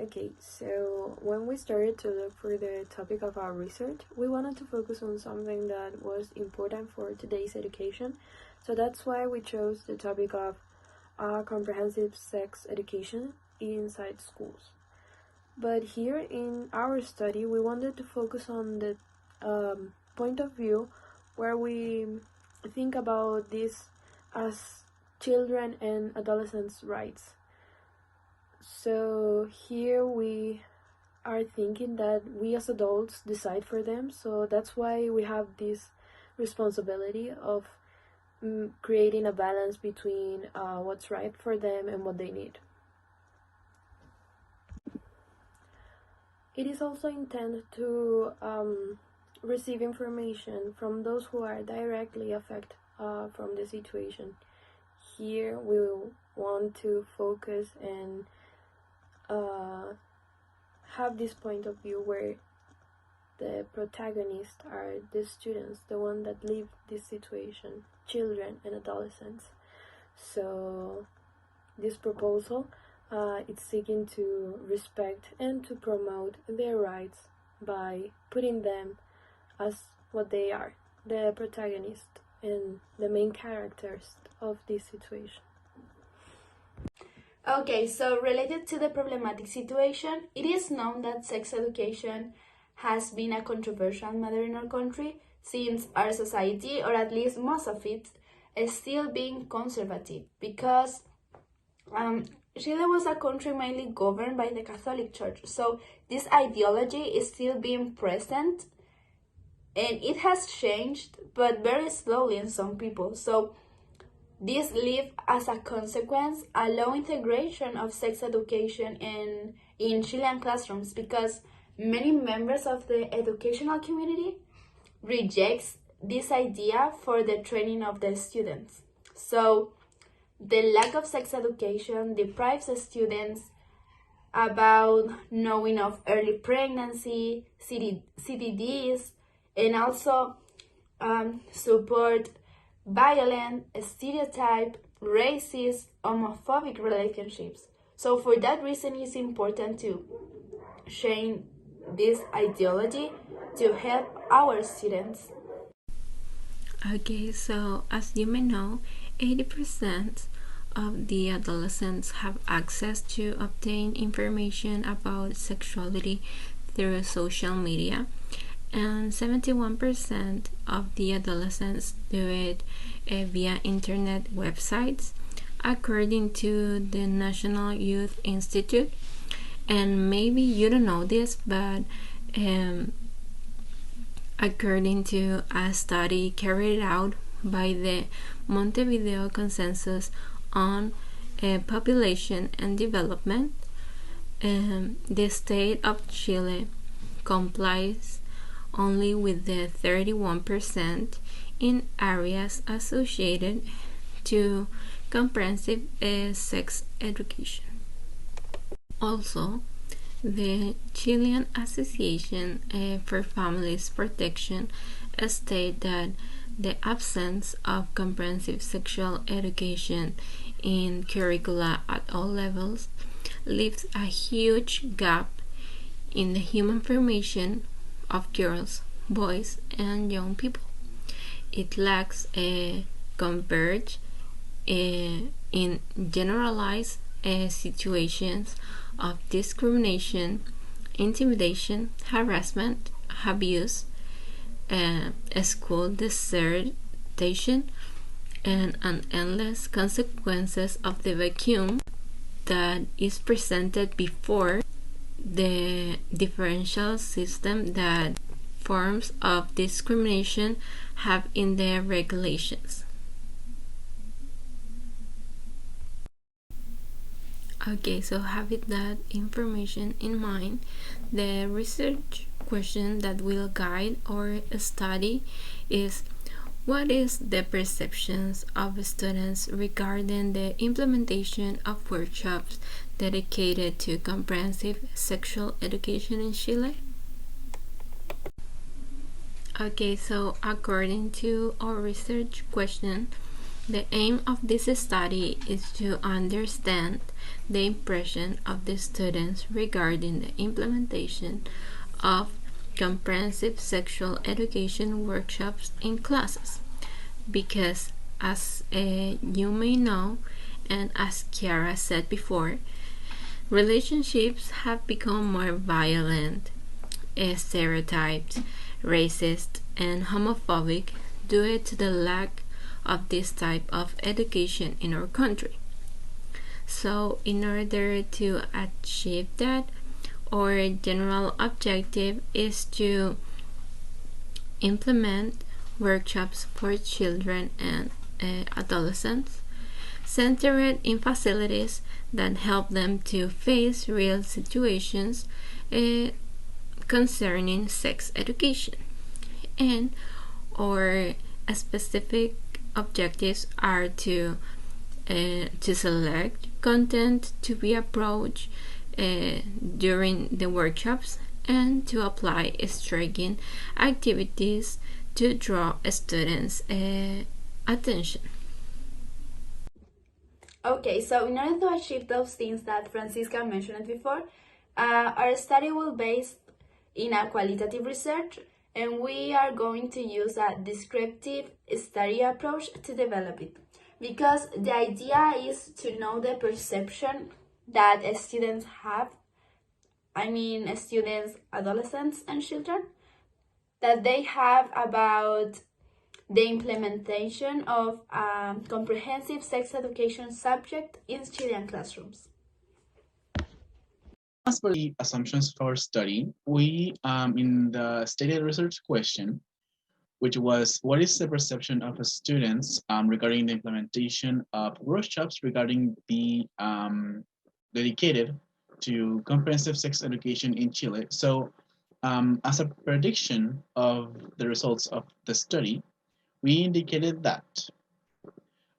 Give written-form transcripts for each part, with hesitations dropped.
Okay, so when we started to look for the topic of our research, we wanted to focus on something that was important for today's education. So that's why we chose the topic of comprehensive sex education inside schools. But here in our study, we wanted to focus on the point of view where we think about this as children and adolescents' rights. So here we are thinking that we as adults decide for them, so that's why we have this responsibility of creating a balance between what's right for them and what they need. It is also intended to receive information from those who are directly affected from the situation. Here we will want to focus and have this point of view where the protagonists are the students, the one that live this situation, children and adolescents. So this proposal it's seeking to respect and to promote their rights by putting them as what they are, the protagonist and the main characters of this situation. Okay, so related to the problematic situation, it is known that sex education has been a controversial matter in our country since our society, or at least most of it, is still being conservative because Chile was a country mainly governed by the Catholic Church, so this ideology is still being present and it has changed, but very slowly in some people. So this leave as a consequence a low integration of sex education in Chilean classrooms because many members of the educational community rejects this idea for the training of the students. So the lack of sex education deprives the students about knowing of early pregnancy, CDDs, and also support violent, stereotype, racist, homophobic relationships. So for that reason, it's important to change this ideology to help our students. Okay, so as you may know, 80% of the adolescents have access to obtain information about sexuality through social media, and 71% of the adolescents do it via internet websites, according to the National Youth Institute. And maybe you don't know this, but according to a study carried out by the Montevideo Consensus on Population and Development, the state of Chile complies only with the 31% in areas associated to comprehensive sex education. Also, the Chilean Association for Families Protection states that the absence of comprehensive sexual education in curricula at all levels leaves a huge gap in the human formation of girls, boys, and young people. It lacks a converge in generalized situations of discrimination, intimidation, harassment, abuse, school desertion, and an endless consequences of the vacuum that is presented before the differential system that forms of discrimination have in their regulations. Okay, so having that information in mind, the research question that will guide our study is: what is the perceptions of students regarding the implementation of workshops dedicated to comprehensive sexual education in Chile? Okay, so according to our research question, The aim of this study is to understand the impression of the students regarding the implementation of comprehensive sexual education workshops in classes, because as you may know, and as Kiara said before, relationships have become more violent, stereotyped, racist, and homophobic due to the lack of this type of education in our country. So, in order to achieve that, our general objective is to implement workshops for children and adolescents centered in facilities that help them to face real situations concerning sex education. And our specific objectives are to select content to be approached during the workshops and to apply striking activities to draw students' attention. Okay, so in order to achieve those things that Francisca mentioned before, our study will base in a qualitative research, and we are going to use a descriptive study approach to develop it, because the idea is to know the perception that students have, students, adolescents, and children, that they have about the implementation of a comprehensive sex education subject in Chilean classrooms. As for the assumptions for study, we, in the stated research question, which was, what is the perception of students regarding the implementation of workshops regarding the dedicated to comprehensive sex education in Chile? So as a prediction of the results of the study, we indicated that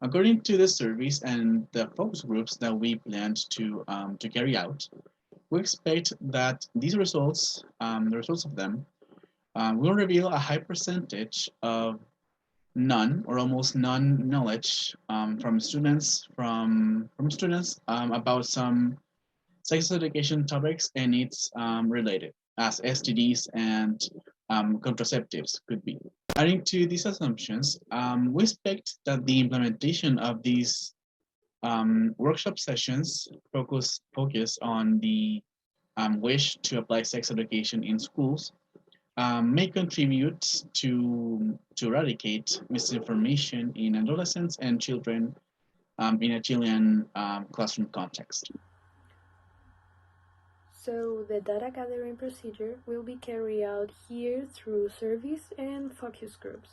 according to the surveys and the focus groups that we planned to carry out, we expect that these results, the results of them, will reveal a high percentage of none or almost none knowledge from students about some sex education topics and its related, as STDs and contraceptives could be. Adding to these assumptions, we expect that the implementation of these workshop sessions focus on the wish to apply sex education in schools, may contribute to eradicate misinformation in adolescents and children in a Chilean classroom context. So the data gathering procedure will be carried out here through surveys and focus groups.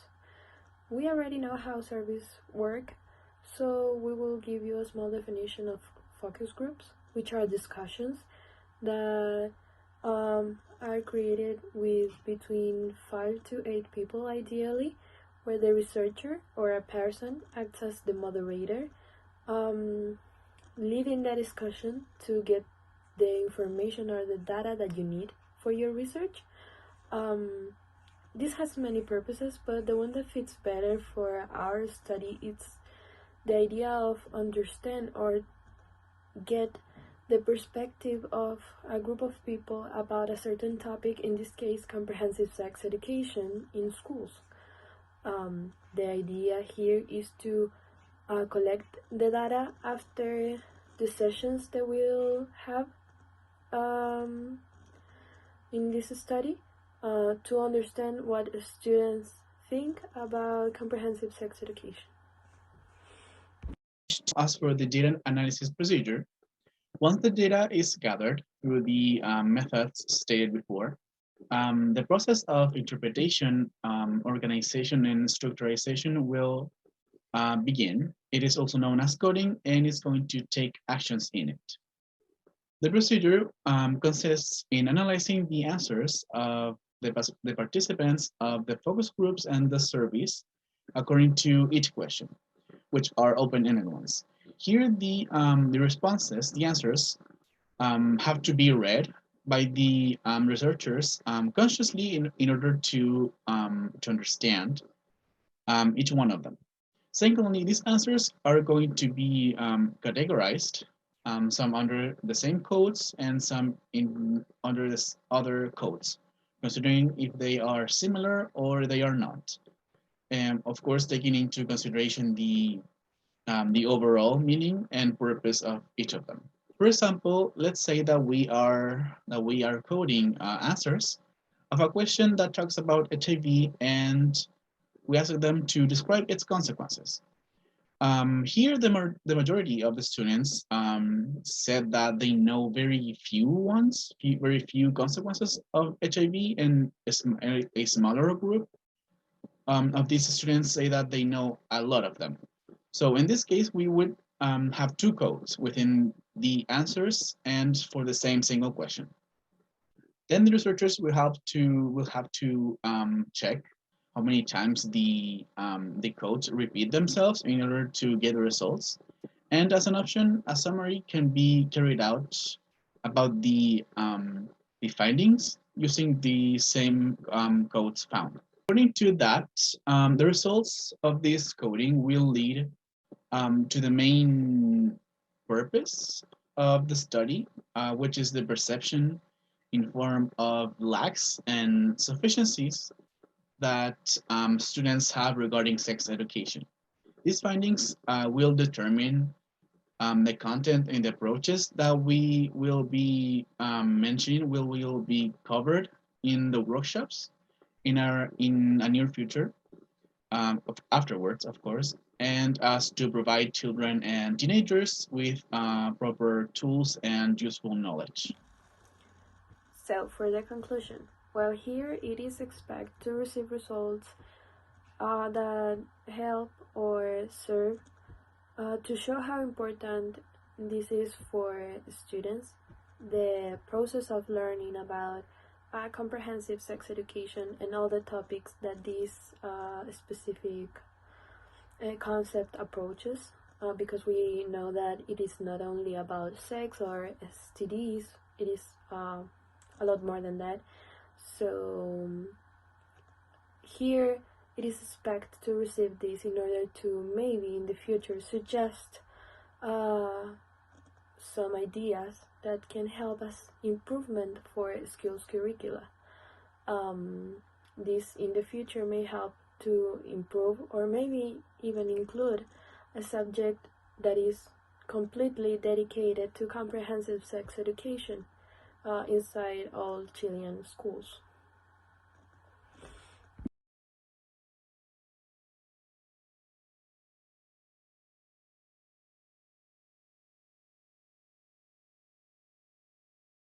We already know how surveys work, so we will give you a small definition of focus groups, which are discussions that are created with between 5 to 8 people ideally, where the researcher or a person acts as the moderator, leading the discussion to get the information or the data that you need for your research. This has many purposes, but the one that fits better for our study is the idea of understand or get the perspective of a group of people about a certain topic, in this case comprehensive sex education in schools. The idea here is to collect the data after the sessions that we'll have in this study, to understand what students think about comprehensive sex education. As for the data analysis procedure, once the data is gathered through the methods stated before, the process of interpretation, organization, and structurization will begin. It is also known as coding, and it's going to take actions in it. The procedure consists in analyzing the answers of the participants of the focus groups and the surveys according to each question, which are open-ended ones. Here, the responses, the answers, have to be read by the researchers consciously in order to understand each one of them. Secondly, these answers are going to be categorized, some under the same codes and some under this other codes, considering if they are similar or they are not. And of course, taking into consideration the overall meaning and purpose of each of them. For example, let's say that we are coding answers of a question that talks about HIV, and we ask them to describe its consequences. Here, the majority of the students said that they know very few consequences of HIV, and a smaller group of these students say that they know a lot of them. So in this case, we would have two codes within the answers and for the same single question. Then the researchers will have to check how many times the codes repeat themselves in order to get the results. And as an option, a summary can be carried out about the findings using the same codes found. According to that, the results of this coding will lead to the main purpose of the study, which is the perception in form of lacks and sufficiencies that students have regarding sex education. These findings will determine the content and the approaches that we will be mentioning will be covered in the workshops in a near future, afterwards, of course, and as to provide children and teenagers with proper tools and useful knowledge. So, for the conclusion, well, here it is expected to receive results that help or serve to show how important this is for students, the process of learning about comprehensive sex education and all the topics that this specific concept approaches, because we know that it is not only about sex or STDs, it is a lot more than that. So here it is expected to receive this in order to maybe in the future suggest some ideas that can help us improvement for skills curricula. This in the future may help to improve or maybe even include a subject that is completely dedicated to comprehensive sex education inside all Chilean schools.